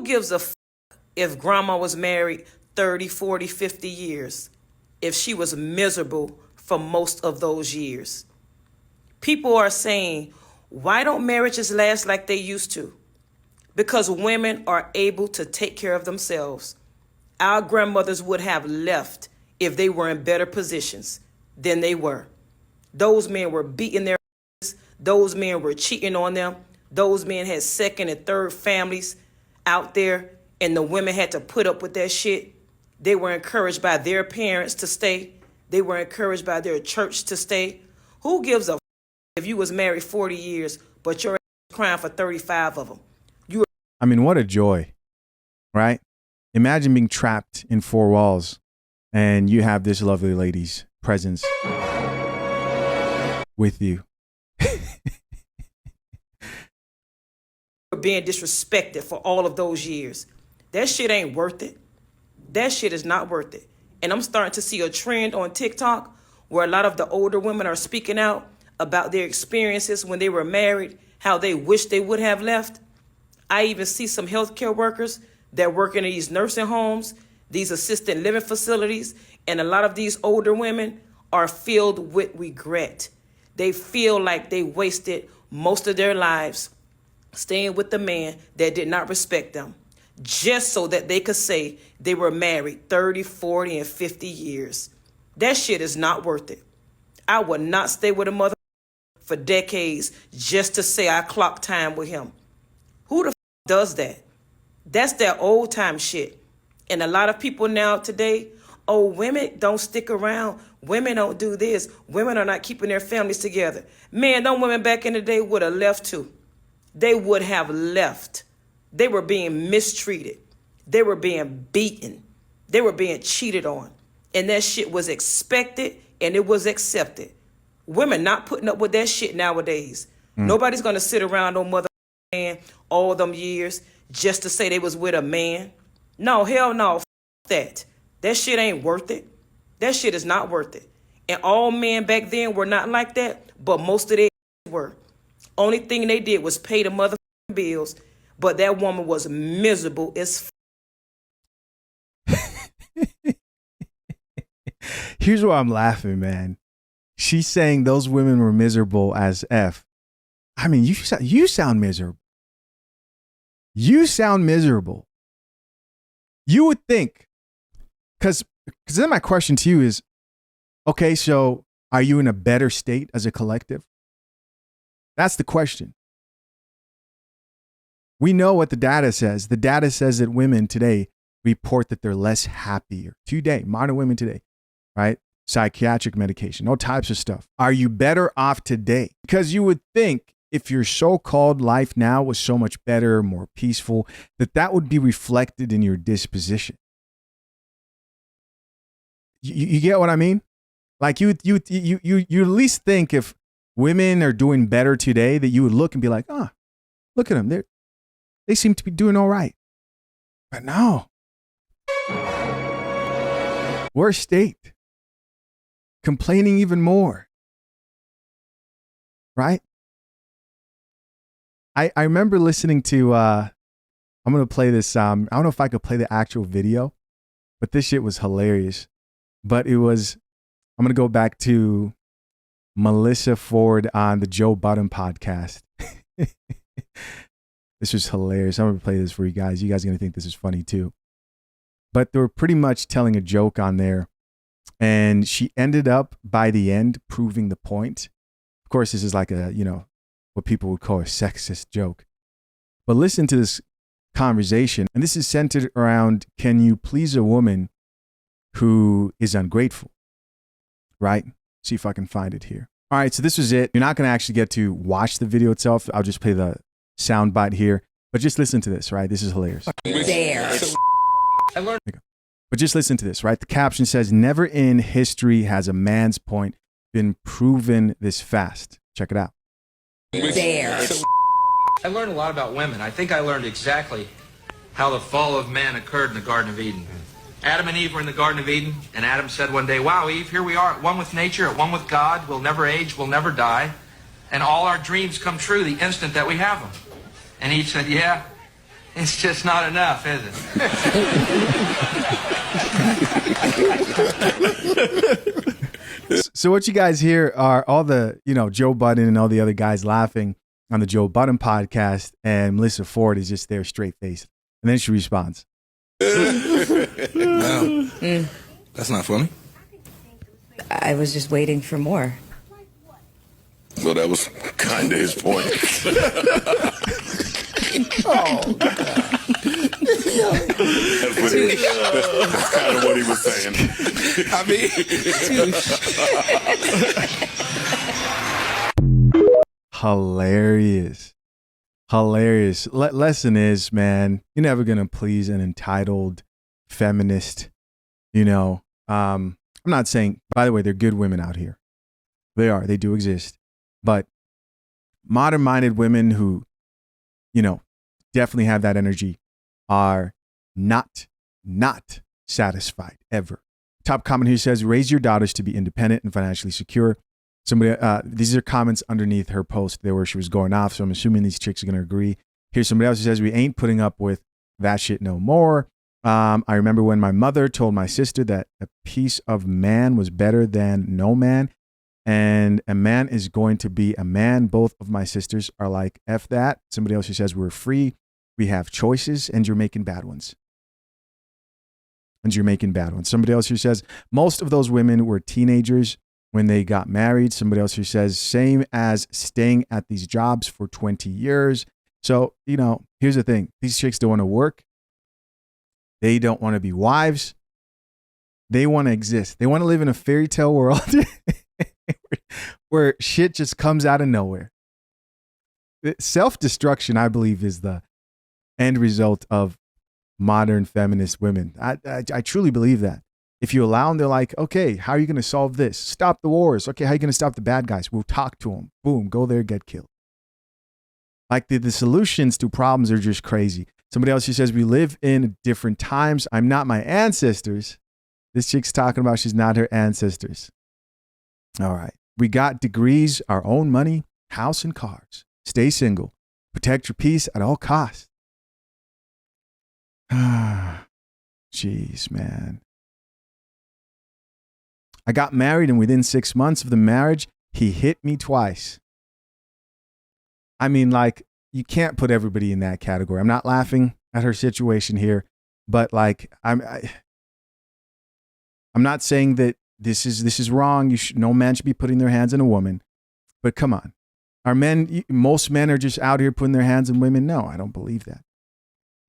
Who gives a if grandma was married 30, 40, 50 years, if she was miserable for most of those years? People are saying, why don't marriages last like they used to? Because women are able to take care of themselves. Our grandmothers would have left if they were in better positions than they were. Those men were beating their asses. Those men were cheating on them. Those men had second and third families out there, and the women had to put up with that shit. They were encouraged by their parents to stay. They were encouraged by their church to stay. Who gives a if you was married 40 years, but you're crying for 35 of them? I mean, what a joy, right? Imagine being trapped in four walls and you have this lovely lady's presence with you. Being disrespected for all of those years. That shit ain't worth it. That shit is not worth it. And I'm starting to see a trend on TikTok where a lot of the older women are speaking out about their experiences when they were married, how they wish they would have left. I even see some healthcare workers that work in these nursing homes, these assisted living facilities, and a lot of these older women are filled with regret. They feel like they wasted most of their lives staying with the man that did not respect them, just so that they could say they were married 30, 40, and 50 years. That shit is not worth it. I would not stay with a mother for decades just to say I clocked time with him. Who the f does that? That's that old time shit. And a lot of people now today, oh, women don't stick around. Women don't do this. Women are not keeping their families together. Man, them women back in the day would have left too. They would have left. They were being mistreated. They were being beaten. They were being cheated on. And that shit was expected and it was accepted. Women not putting up with that shit nowadays. Nobody's going to sit around no mother man all them years just to say they was with a man. No, hell no. F that. That shit ain't worth it. That shit is not worth it. And all men back then were not like that, but most of them were. Only thing they did was pay the motherfucking bills, but that woman was miserable as Here's why I'm laughing, man. She's saying those women were miserable as F. I mean, you sound miserable. You sound miserable. You would think, because then my question to you is, okay, so are you in a better state as a collective? That's the question. We know what the data says. The data says that women today report that they're less happier. Today, modern women today, right? Psychiatric medication, all types of stuff. Are you better off today? Because you would think if your so-called life now was so much better, more peaceful, that would be reflected in your disposition. You get what I mean? Like you at least think if women are doing better today, that you would look and be like, oh, look at them. They seem to be doing all right. But no. Worse state. Complaining even more. Right? I remember listening to, I'm going to play this, I don't know if I could play the actual video, but this shit was hilarious. But it was, I'm going to go back to Melissa Ford on the Joe Budden podcast. This was hilarious. I'm going to play this for you guys. You guys are going to think this is funny too. But they were pretty much telling a joke on there. And she ended up by the end proving the point. Of course, this is like a, what people would call a sexist joke. But listen to this conversation. And this is centered around, can you please a woman who is ungrateful? Right? See if I can find it here. All right, so this was it. You're not going to actually get to watch the video itself. I'll just play the sound bite here. But just listen to this, right? This is hilarious. There. I learned. But just listen to this, right? The caption says, never in history has a man's point been proven this fast. Check it out. There. I learned a lot about women. I think I learned exactly how the fall of man occurred in the Garden of Eden. Adam and Eve were in the Garden of Eden, and Adam said one day, wow, Eve, here we are at one with nature, at one with God. We'll never age, we'll never die. And all our dreams come true the instant that we have them. And Eve said, yeah, It's just not enough, is it? So what you guys hear are all the, Joe Budden and all the other guys laughing on the Joe Budden podcast, and Melissa Ford is just there straight faced. And then she responds. No, that's not funny. I was just waiting for more. Well, that was kind of his point. Oh, That's kind of what he was saying. I mean, Hilarious. Lesson is, man, you're never going to please an entitled feminist. I'm not saying, by the way, they're good women out here. They do exist. But modern-minded women who, definitely have that energy are not satisfied ever. Top comment here says, raise your daughters to be independent and financially secure. Somebody, these are comments underneath her post there where she was going off. So I'm assuming these chicks are going to agree. Here's somebody else who says, we ain't putting up with that shit no more. I remember when my mother told my sister that a piece of man was better than no man. And a man is going to be a man. Both of my sisters are like, F that. Somebody else who says, we're free. We have choices, and you're making bad ones. Somebody else who says, most of those women were teenagers when they got married. Somebody else who says, same as staying at these jobs for 20 years. So, here's the thing. These chicks don't want to work. They don't want to be wives. They want to exist. They want to live in a fairy tale world where shit just comes out of nowhere. Self-destruction, I believe, is the end result of modern feminist women. I truly believe that. If you allow them, they're like, okay, how are you going to solve this? Stop the wars. Okay, how are you going to stop the bad guys? We'll talk to them. Boom, go there, get killed. Like the solutions to problems are just crazy. Somebody else who says, we live in different times. I'm not my ancestors. This chick's talking about she's not her ancestors. All right. We got degrees, our own money, house and cars. Stay single. Protect your peace at all costs. Jeez, man. I got married, and within 6 months of the marriage, he hit me twice. I mean, like, you can't put everybody in that category. I'm not laughing at her situation here, but like, I'm not saying that this is wrong. No man should be putting their hands on a woman, but come on. Most men are just out here putting their hands on women? No, I don't believe that.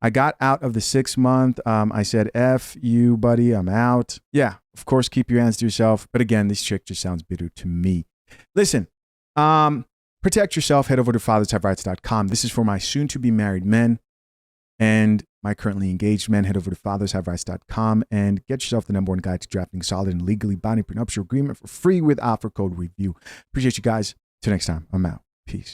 I got out of the 6 month. I said, F you, buddy, I'm out. Yeah, of course, keep your hands to yourself. But again, this chick just sounds bitter to me. Listen, protect yourself. Head over to fathershaverights.com. This is for my soon-to-be married men and my currently engaged men. Head over to fathershaverights.com and get yourself the #1 guide to drafting solid and legally binding prenuptial agreement for free with offer code review. Appreciate you guys. Till next time, I'm out. Peace.